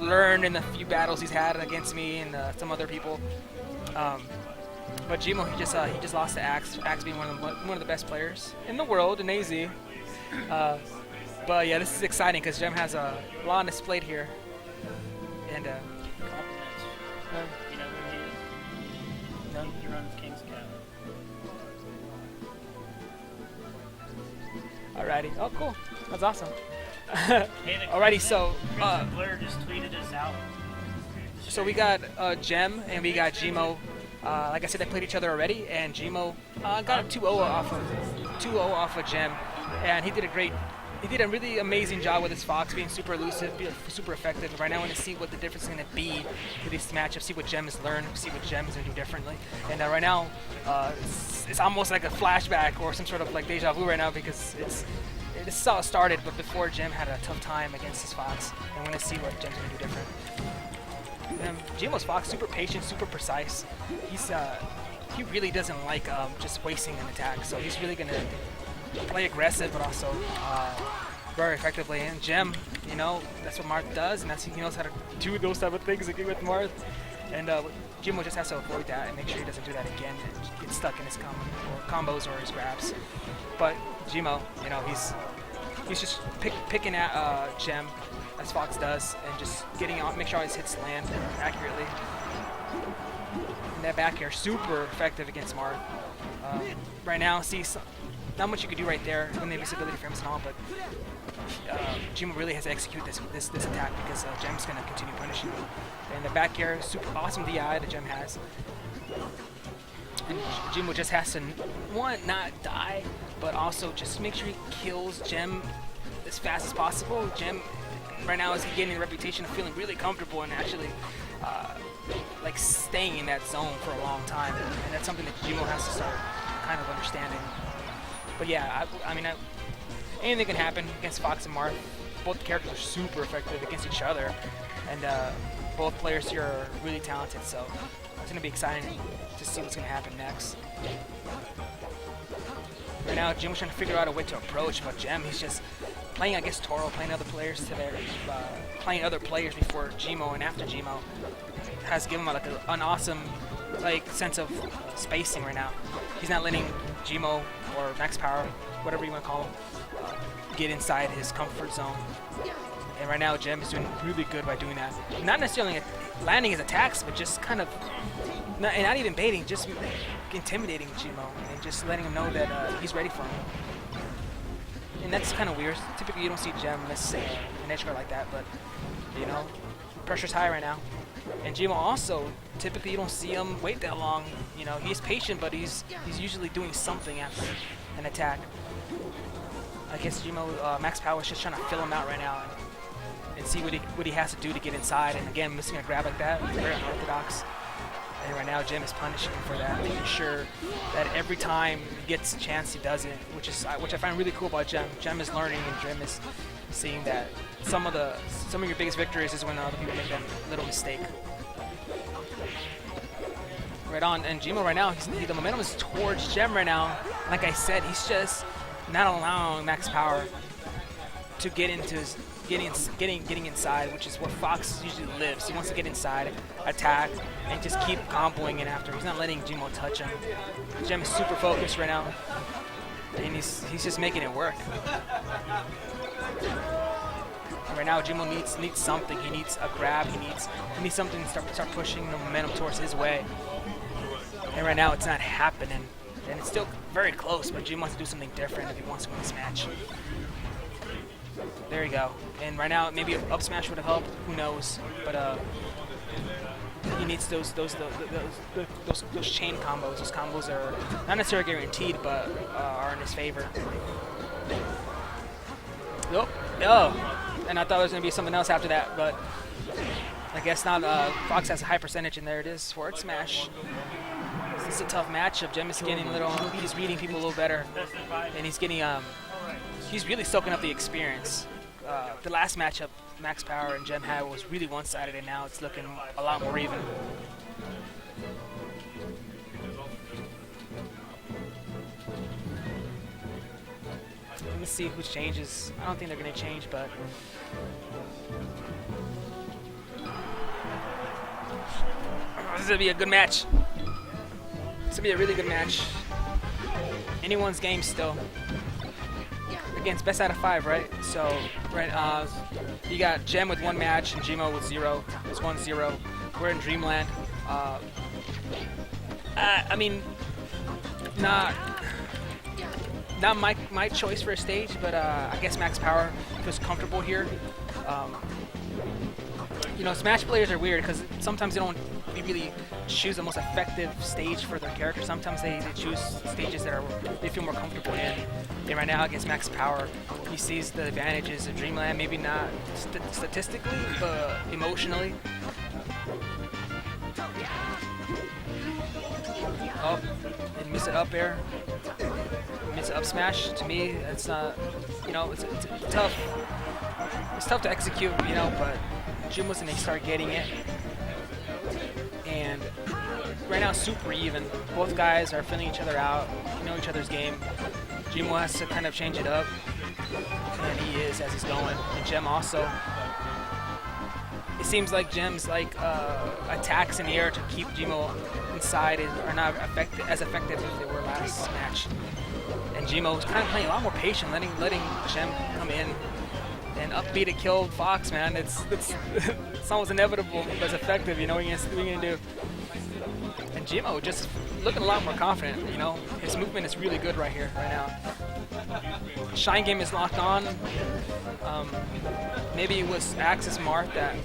learned in the few battles he's had against me and some other people. But Gmo, he just lost to Axe. Axe being one of the best players in the world in AZ. But yeah, this is exciting because Gem has a lot on his plate here. And You know who he is? He runs King's Cap. alrighty. Oh, cool. That's awesome. Hey, Alrighty, so Blair just tweeted us out. so we got Gem and we got Gmo. Like I said, they played each other already, and Gmo got a 2-0 off of Gem, and he did a really amazing job with his Fox, being super elusive, being super effective. Right now, I want to see what the difference is going to be with this matchup, see what Gem has learned, see what Gem is going to do differently. And right now, it's almost like a flashback or some sort of like deja vu right now, because this is how it started, but before Gem had a tough time against his Fox. And I want to see what Gem's going to do different. Gmo's Fox, super patient, super precise. He really doesn't like just wasting an attack, so he's really going to play aggressive, but also very effectively. And Gem, you know, that's what Marth does, and he knows how to do those type of things again with Marth. And Gmo just has to avoid that and make sure he doesn't do that again and get stuck in his combos or his grabs. But Gmo, you know, he's just picking at Gem, as Fox does, and just getting out, make sure all his hits land accurately. And that back air, super effective against Marth. Right now, not much you could do right there when the invisibility frames and all, but Gmo really has to execute this attack because Gem's going to continue punishing him. And the back air, super awesome DI that Gem has. And Gmo just has to, one, not die, but also just make sure he kills Gem as fast as possible. Gem right now is gaining the reputation of feeling really comfortable and actually like staying in that zone for a long time, and that's something that Gmo has to start kind of understanding. But yeah, I mean, anything can happen against Fox and Marth. Both characters are super effective against each other, and both players here are really talented, so it's going to be exciting to see what's going to happen next. Right now, Gem was trying to figure out a way to approach, but Gem, he's just playing, I guess, Toro, playing other players to their, playing other players before Gmo and after Gmo has given him like an awesome sense of spacing right now. He's not letting Gmo or Max Power, whatever you want to call him, get inside his comfort zone. And right now, Gem is doing really good by doing that. Not necessarily landing his attacks, but just kind of, not even baiting, just intimidating Gmo and just letting him know that he's ready for him. And that's kind of weird. Typically, you don't see Gem miss an edge guard like that, but you know, pressure's high right now. And Gmo also, typically you don't see him wait that long. You know, he's patient, but he's usually doing something after an attack. I guess Gmo, Max Power is just trying to fill him out right now and see what he has to do to get inside. And again, missing a grab like that, very unorthodox. And right now, Gem is punishing him for that, making sure that every time he gets a chance, he does it, which I find really cool about Gem. Gem is learning, and Gem is seeing that some of your biggest victories is when other people make that little mistake. Right on, and Gmo right now, the momentum is towards Gem right now. Like I said, he's just not allowing Max Power to get into his getting inside, which is where Fox usually lives. He wants to get inside, attack, and just keep comboing in after. He's not letting Gmo touch him. Gem is super focused right now, and he's just making it work. Right now, Gmo needs something. He needs a grab. He needs something to start pushing the momentum towards his way. And right now, it's not happening. And it's still very close, but Gmo wants to do something different if he wants to win this match. There you go. And right now, maybe an up smash would have helped. Who knows? But he needs those chain combos. Those combos are not necessarily guaranteed, but are in his favor. Nope. Oh. And I thought it was going to be something else after that, but I guess not. Fox has a high percentage, and there it is. Forward smash. This is a tough matchup. Gem is getting he's reading people a little better, and he's getting, he's really soaking up the experience. The last matchup Max Power and Gem had was really one-sided, and now it's looking a lot more even. Let me see who changes. I don't think they're going to change, but is gonna be a good match. This will be a really good match. Anyone's game still. Again, it's best out of 5, right? So, right, you got Gem with 1 match and Gmo with 0. It's 1-0. We're in Dreamland. I mean, not my choice for a stage, but I guess Max Power feels comfortable here. You know, Smash players are weird because sometimes they don't really choose the most effective stage for their character. Sometimes they choose stages that they feel more comfortable in. And right now against Max Power, he sees the advantages of Dreamland, maybe not statistically, but emotionally. Oh, and miss it up air. Miss it up smash. To me, it's not, you know, it's tough. It's tough to execute, you know, but Jim was gonna start getting it. And right now, super even. Both guys are filling each other out, know each other's game. Jimo has to kind of change it up, and he is as he's going. And Gem also. It seems like Gem's like attacks in the air to keep Jimo inside are not as effective as they were last match. And Jimo was kind of playing a lot more patient, letting Gem come in and upbeat to kill Fox. Man, it's almost inevitable, but it's effective. You know what you're gonna do. And Jimo just looking a lot more confident. You know, his movement is really good right here, right now. Shine game is locked on. Maybe it was Axe's Marth that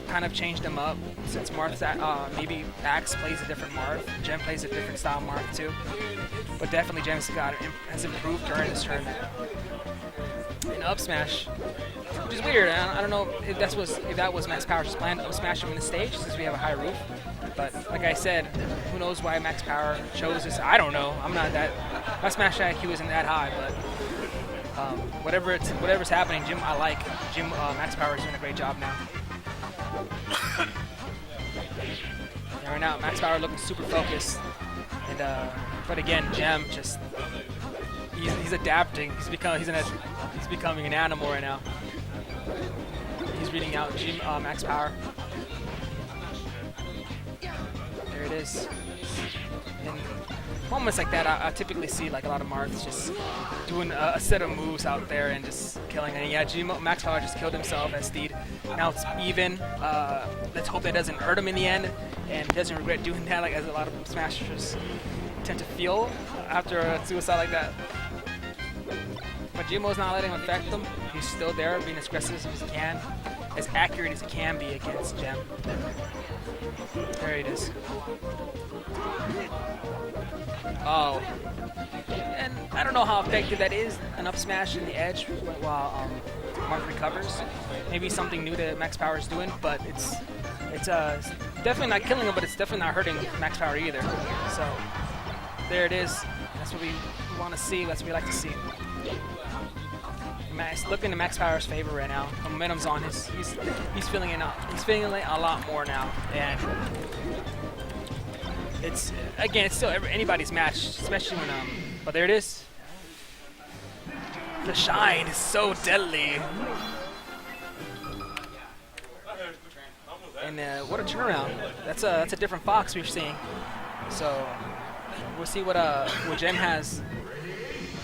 kind of changed him up, since Marth's maybe Axe plays a different Marth, Gem plays a different style Marth too. But definitely Gem's has improved during this tournament. And up smash, which is weird. I don't know if that was Max Power's plan to up smash him in the stage since we have a high roof. But like I said, who knows why Max Power chose this? I don't know. I'm not that. My smash IQ isn't that high, but whatever's happening, I like Max Power is doing a great job now. And right now, Max Power looking super focused, and but again, Gem just he's adapting. He's becoming an animal right now. He's reading out Max Power. There it is. And moments like that, I typically see like a lot of Marths just doing a set of moves out there and just killing. And yeah, Max Power just killed himself as Steed. Now it's even. Let's hope that doesn't hurt him in the end, and he doesn't regret doing that, like as a lot of Smashers tend to feel after a suicide like that. But Jimo's not letting him affect him. He's still there, being as aggressive as he can, as accurate as he can be against Gem. There it is. Oh. And I don't know how effective that is, an up smash in the edge while Marth recovers. Maybe something new that Max Power is doing, but it's definitely not killing him, but it's definitely not hurting Max Power either. So there it is. That's what we want to see. That's what we like to see. Looking to Max Power's favor right now. The momentum's on his. He's feeling it. He's feeling it a lot more now, and it's still anybody's match, especially when But there it is. The shine is so deadly, and what a turnaround! That's a different Fox we're seeing. So we'll see what Gem has.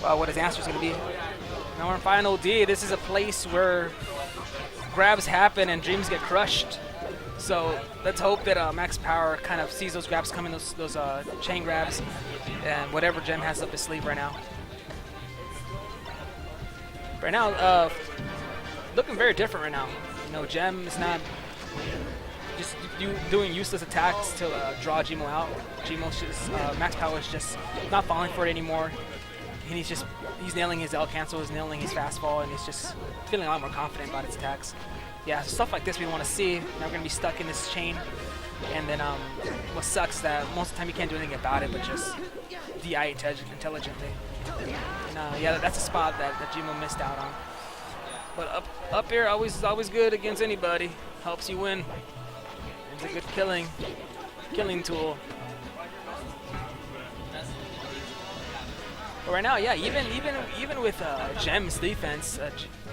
What his answer is going to be. Now we're in Final D. This is a place where grabs happen and dreams get crushed. So let's hope that Max Power kind of sees those grabs coming, those chain grabs, and whatever Gem has up his sleeve right now. Right now, looking very different right now. You know, Gem is not just doing useless attacks to draw Jimo out. Max Power is just not falling for it anymore. And he's nailing his L cancel, he's nailing his fastball, and he's just feeling a lot more confident about his attacks. Yeah, so stuff like this we want to see. Now we're going to be stuck in this chain. And then what sucks is that most of the time you can't do anything about it, but just DI intelligently. And yeah, that's a spot that Jimo missed out on. But up air always good against anybody. Helps you win. It's a good killing tool. But right now, yeah, even with Gem's defense,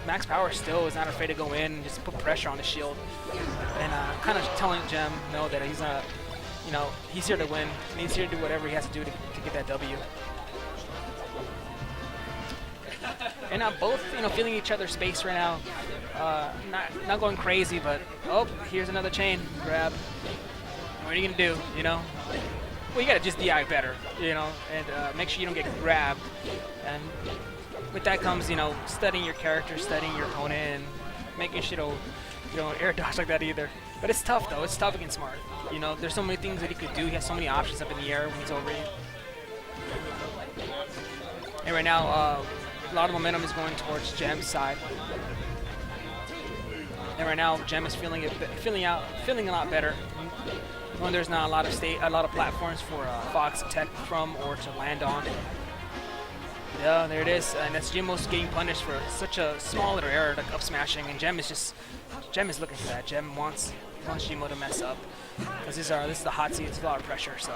Max Power still is not afraid to go in and just put pressure on the shield, and kind of telling Gem that he's not you know, he's here to win, and he's here to do whatever he has to do to get that W. And now both, you know, feeling each other's space right now. Not going crazy, but oh, here's another chain grab. What are you gonna do? You know, well, you gotta just DI better, you know, and make sure you don't get grabbed. And with that comes, you know, studying your character, studying your opponent, and making sure you don't air dodge like that either. But it's tough though. It's tough against Smart. You know, there's so many things that he could do. He has so many options up in the air when he's over you. And right now, a lot of momentum is going towards Gem's side. And right now, Gem is feeling a lot better. When there's not a lot of platforms for Fox to tech from or to land on. Yeah, there it is, and that's Jimo's getting punished for such a small little error, like up smashing, and Gem is looking for that. Gem wants Jimo to mess up, because this is the hot seat. It's a lot of pressure, so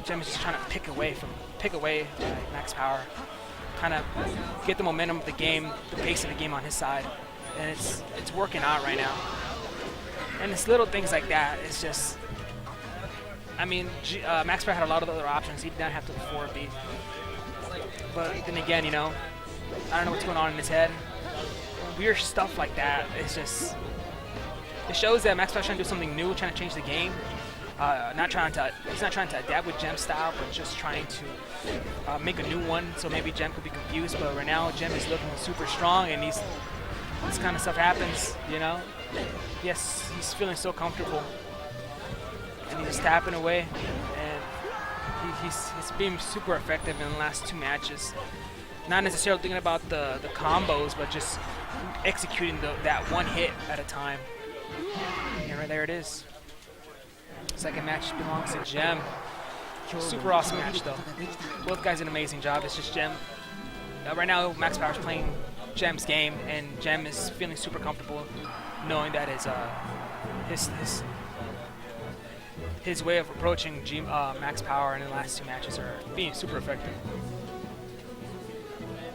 Gem is just trying to pick away Max Power, kind of get the momentum of the game, the pace of the game on his side, and it's working out right now. And it's little things like that. It's just, I mean, Max Power had a lot of other options. He did not have to 4B. But then again, you know, I don't know what's going on in his head. Weird stuff like that. It's just, it shows that Max Power's trying to do something new, trying to change the game. He's not trying to adapt with Gem's style, but just trying to make a new one. So maybe Gem could be confused. But right now, Gem is looking super strong, and this kind of stuff happens, you know. Yes, he's feeling so comfortable, and he's just tapping away, and he's being super effective in the last 2 matches. Not necessarily thinking about the combos, but just executing that one hit at a time. And right there it is. Second match belongs to Gem. Super awesome match though. Both guys did an amazing job. It's just Gem. Right now, Max Power's playing Gem's game, and Gem is feeling super comfortable, knowing that his way of approaching Max Power in the last 2 matches are being super effective.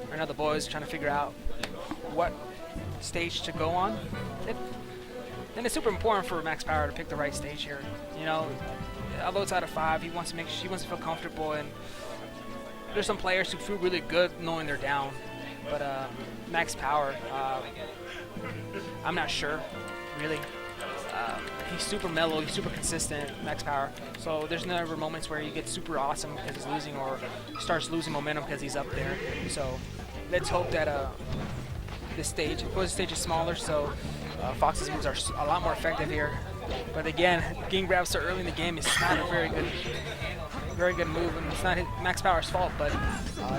Right now the boys trying to figure out what stage to go on. And it's super important for Max Power to pick the right stage here. You know, although it's out of 5, he wants to feel comfortable, and there's some players who feel really good knowing they're down. But Max Power, I'm not sure, really. He's super mellow, he's super consistent, Max Power. So there's never moments where he gets super awesome because he's losing, or starts losing momentum because he's up there. So let's hope that this stage, of course the stage is smaller, so Fox's moves are a lot more effective here. But again, getting grabbed so early in the game is not a very good move, and it's not Max Power's fault, but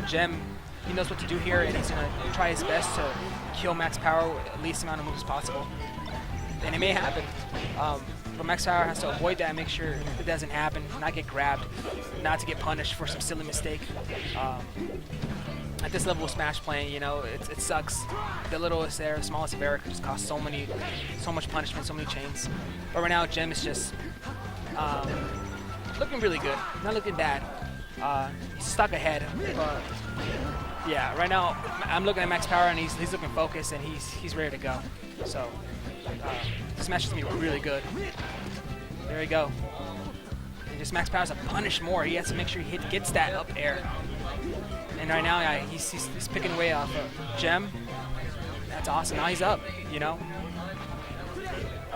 Gem, he knows what to do here, and he's going to try his best to kill Max Power with the least amount of moves as possible. And it may happen, but Max Power has to avoid that and make sure it doesn't happen, not get grabbed, not to get punished for some silly mistake. At this level of Smash playing, you know, it sucks. The littlest error, the smallest of error could just cost so much punishment, so many chains. But right now, Gem is just looking really good, not looking bad. He's stuck ahead, but yeah, right now I'm looking at Max Power, and he's looking focused, and he's ready to go. So this match is gonna be really good. There we go. And just Max Power's to punish more. He has to make sure he gets that up air. And right now, yeah, he's picking away off Gem. That's awesome. Now he's up, you know.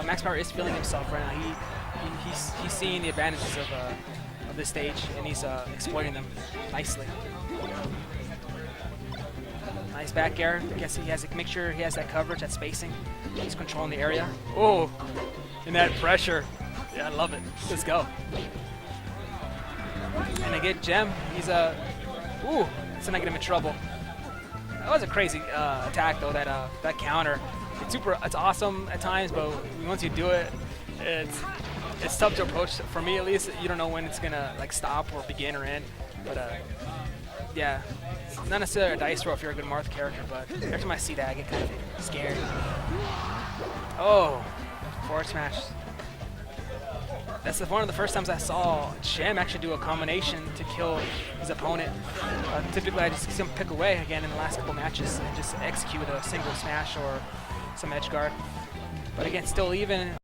Max Power is feeling himself right now. He's seeing the advantages of this stage, and he's exploiting them nicely. Nice back air. I guess he has to make sure he has that coverage, that spacing. He's controlling the area. Oh, and that pressure. Yeah, I love it. Let's go. And again, Gem, he's ooh, it's not getting him in trouble. That was a crazy attack though. That counter. It's awesome at times, but once you do it, it's tough to approach. For me, at least, you don't know when it's gonna like stop or begin or end. But yeah, it's not necessarily a dice roll if you're a good Marth character, but every time I see that, I get kind of scared. Oh, forward smash. That's one of the first times I saw Gem actually do a combination to kill his opponent. Typically, I just see him pick away again in the last couple matches and just execute a single smash or some edge guard. But again, still even.